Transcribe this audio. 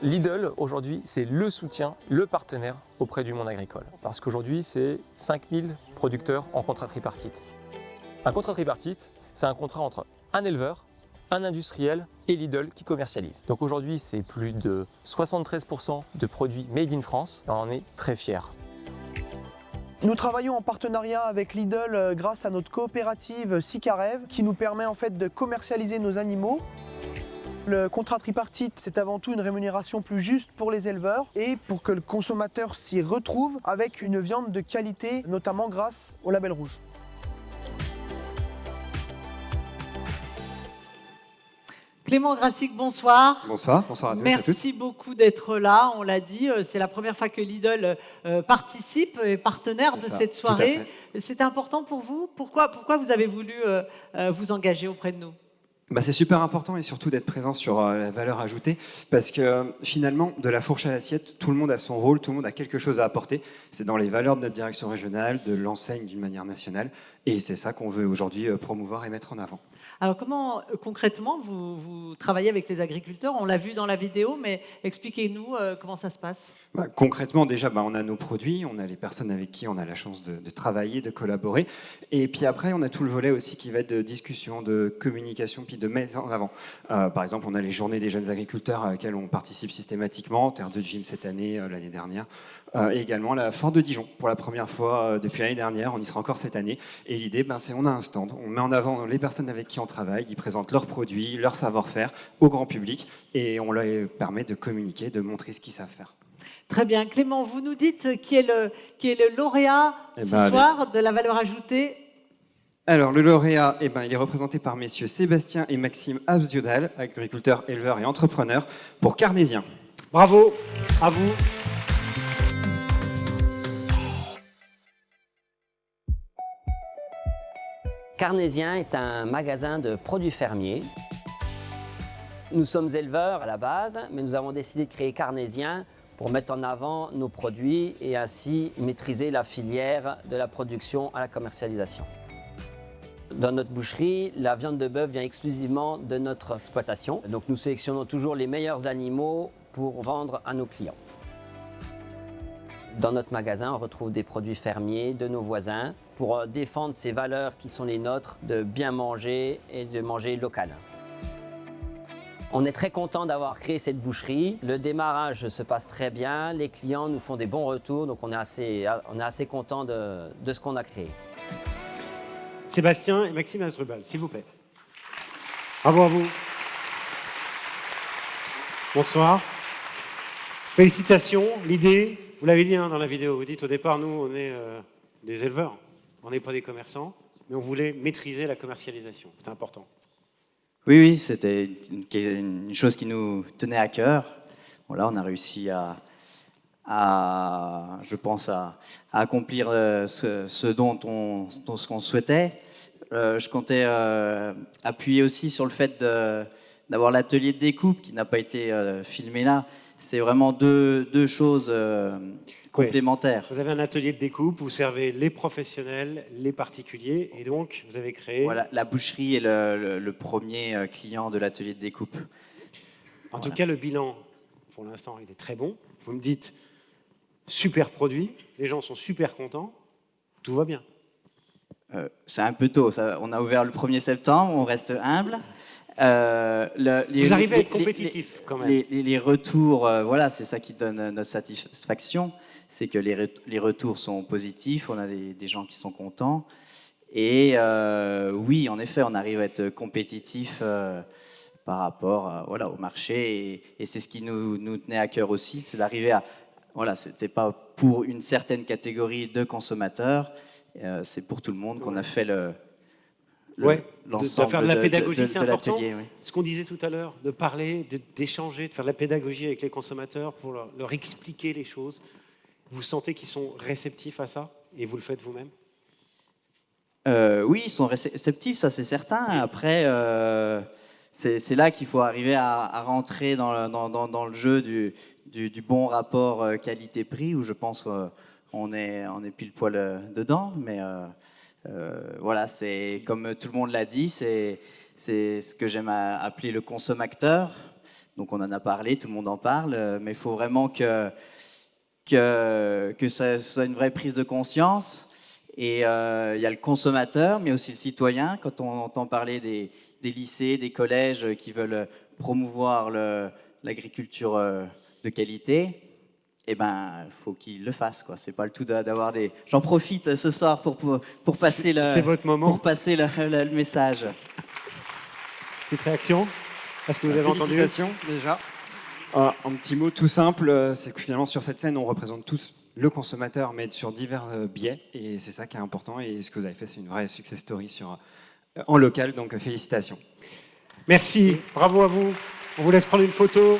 Lidl, aujourd'hui, c'est le soutien, le partenaire auprès du monde agricole. Parce qu'aujourd'hui, c'est 5000 producteurs en contrat tripartite. Un contrat tripartite, c'est un contrat entre un éleveur, un industriel et Lidl qui commercialise. Donc aujourd'hui, c'est plus de 73% de produits made in France et on en est très fiers. Nous travaillons en partenariat avec Lidl grâce à notre coopérative Sicarev qui nous permet en fait de commercialiser nos animaux. Le contrat tripartite, c'est avant tout une rémunération plus juste pour les éleveurs et pour que le consommateur s'y retrouve avec une viande de qualité, notamment grâce au label rouge. Clément Grassic, bonsoir. Bonsoir à tous et à toutes. Merci beaucoup d'être là, on l'a dit. C'est la première fois que Lidl participe, est partenaire de cette soirée. C'est important pour vous. Pourquoi vous avez voulu vous engager auprès de nous ? C'est super important et surtout d'être présent sur la valeur ajoutée parce que finalement, de la fourche à l'assiette, tout le monde a son rôle, tout le monde a quelque chose à apporter. C'est dans les valeurs de notre direction régionale, de l'enseigne d'une manière nationale et c'est ça qu'on veut aujourd'hui promouvoir et mettre en avant. Alors comment concrètement vous travaillez avec les agriculteurs ? On l'a vu dans la vidéo, mais expliquez-nous comment ça se passe. Concrètement, déjà, on a nos produits, on a les personnes avec qui on a la chance de travailler, de collaborer. Et puis après, on a tout le volet aussi qui va être de discussion, de communication, puis de mise en avant. Par exemple, on a les journées des jeunes agriculteurs à laquelles on participe systématiquement, Terre de Gym cette année, l'année dernière. Et également la Foire de Dijon, pour la première fois depuis l'année dernière, on y sera encore cette année. Et l'idée, c'est on a un stand, on met en avant les personnes avec qui on travaille, ils présentent leurs produits, leur savoir-faire au grand public et on leur permet de communiquer, de montrer ce qu'ils savent faire. Très bien. Clément, vous nous dites qui est le lauréat ce soir de la valeur ajoutée. Alors, le lauréat, il est représenté par messieurs Sébastien et Maxime Absdiodal, agriculteurs, éleveurs et entrepreneurs, pour Carnésien. Bravo à vous. Carnésien est un magasin de produits fermiers. Nous sommes éleveurs à la base, mais nous avons décidé de créer Carnésien pour mettre en avant nos produits et ainsi maîtriser la filière de la production à la commercialisation. Dans notre boucherie, la viande de bœuf vient exclusivement de notre exploitation. Donc nous sélectionnons toujours les meilleurs animaux pour vendre à nos clients. Dans notre magasin, on retrouve des produits fermiers de nos voisins pour défendre ces valeurs qui sont les nôtres de bien manger et de manger local. On est très content d'avoir créé cette boucherie. Le démarrage se passe très bien, les clients nous font des bons retours, donc on est assez content de ce qu'on a créé. Sébastien et Maxime Asdrubal, s'il vous plaît. Bravo à vous. Bonsoir. Félicitations. L'idée, vous l'avez dit dans la vidéo, vous dites au départ, nous, on est des éleveurs, on n'est pas des commerçants, mais on voulait maîtriser la commercialisation. C'était important. Oui, c'était une chose qui nous tenait à cœur. Voilà, on a réussi je pense, à accomplir ce dont ce qu'on souhaitait. Je comptais appuyer aussi sur le fait d'avoir l'atelier de découpe qui n'a pas été filmé là. C'est vraiment deux choses complémentaires. Vous avez un atelier de découpe, vous servez les professionnels, les particuliers, et donc vous avez créé... Voilà, la boucherie est le premier client de l'atelier de découpe. En tout cas, le bilan, pour l'instant, il est très bon. Vous me dites, super produit, les gens sont super contents, tout va bien. C'est un peu tôt, on a ouvert le 1er septembre, on reste humble. Vous arrivez à être compétitif quand même. Les retours, c'est ça qui donne notre satisfaction, c'est que les retours sont positifs, on a des gens qui sont contents. Et oui, en effet, on arrive à être compétitif par rapport au marché. Et c'est ce qui nous tenait à cœur aussi, c'est d'arriver à... c'était pas pour une certaine catégorie de consommateurs, c'est pour tout le monde qu'on a fait l'ensemble de faire de la pédagogie, c'est important. Oui. Ce qu'on disait tout à l'heure, de parler, d'échanger, de faire de la pédagogie avec les consommateurs pour leur expliquer les choses. Vous sentez qu'ils sont réceptifs à ça et vous le faites vous-même ? Oui, ils sont réceptifs, ça c'est certain. Après, c'est là qu'il faut arriver à rentrer dans le jeu du bon rapport qualité-prix, où je pense on est pile poil dedans, mais c'est comme tout le monde l'a dit, c'est ce que j'aime appeler le consommateur, Donc on en a parlé, tout le monde en parle, mais il faut vraiment que ça soit une vraie prise de conscience. Et il y a le consommateur, mais aussi le citoyen. Quand on entend parler des lycées, des collèges qui veulent promouvoir l'agriculture de qualité, eh ben, faut qu'ils le fassent, quoi. C'est pas le tout d'avoir des. J'en profite ce soir pour passer C'est votre moment. pour passer le message. Petite réaction? Est-ce que vous avez entendu? Félicitations déjà. Un petit mot tout simple, c'est que finalement sur cette scène, on représente tous le consommateur, mais sur divers biais, et c'est ça qui est important. Et ce que vous avez fait, c'est une vraie success story en local, donc félicitations. Merci, bravo à vous. On vous laisse prendre une photo.